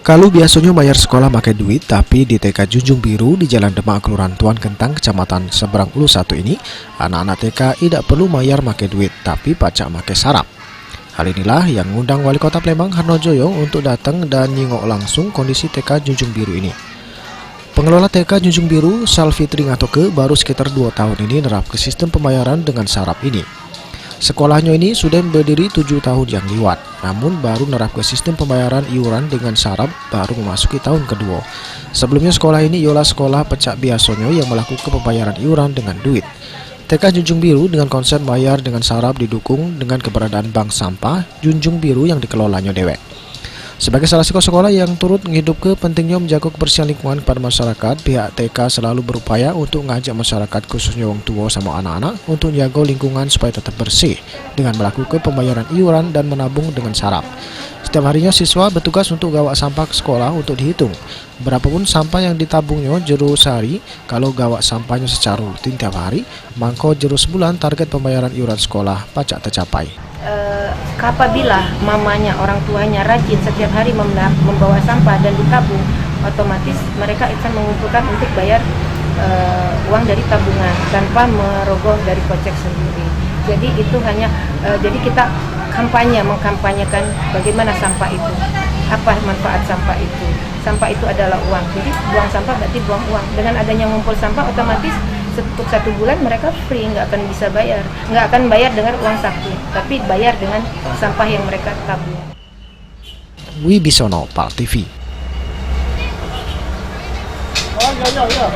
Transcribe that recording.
Kalau biasanya bayar sekolah pakai duit, tapi di TK Junjung Biru di Jalan Demak, Kelurahan Tuan Kentang, Kecamatan Seberang Ulu 1 ini, anak-anak TK tidak perlu bayar pakai duit, tapi pacak pakai sarap. Hal inilah yang mengundang Wali Kota Palembang Harnojoyo untuk datang dan nyingok langsung kondisi TK Junjung Biru ini. Pengelola TK Junjung Biru, Salfitri Ngatoke, baru sekitar 2 tahun ini nerapkan sistem pembayaran dengan sarap ini. Sekolahnya ini sudah berdiri 7 tahun yang lewat, namun baru nerapkan sistem pembayaran iuran dengan sarap baru memasuki tahun kedua. Sebelumnya sekolah ini ialah sekolah pecak biasanya yang melakukan pembayaran iuran dengan duit. TK Junjung Biru dengan konsep bayar dengan sarap didukung dengan keberadaan bank sampah Junjung Biru yang dikelolanya dewek. Sebagai salah satu sekolah yang turut menghidupkan pentingnya menjaga kebersihan lingkungan kepada masyarakat, pihak TK selalu berupaya untuk mengajak masyarakat khususnya orang tua sama anak-anak untuk menjaga lingkungan supaya tetap bersih dengan melakukan pembayaran iuran dan menabung dengan sarap. Setiap harinya siswa bertugas untuk gawak sampah ke sekolah untuk dihitung. Berapapun sampah yang ditabungnya jero sehari, kalau gawak sampahnya secara rutin tiap hari, maka jero sebulan target pembayaran iuran sekolah pacak tercapai. Apabila mamanya, orang tuanya rajin setiap hari membawa sampah dan ditabung, otomatis mereka akan mengumpulkan untuk bayar uang dari tabungan tanpa merogoh dari kocek sendiri. Jadi itu hanya jadi kita mengkampanyekan bagaimana sampah itu, apa manfaat sampah itu. Sampah itu adalah uang. Jadi buang sampah berarti buang uang. Dengan adanya ngumpul sampah, otomatis untuk 1 bulan mereka free, nggak akan bayar dengan uang saku, tapi bayar dengan sampah yang mereka tabung. Wibisono, PAL TV. Oh, iya.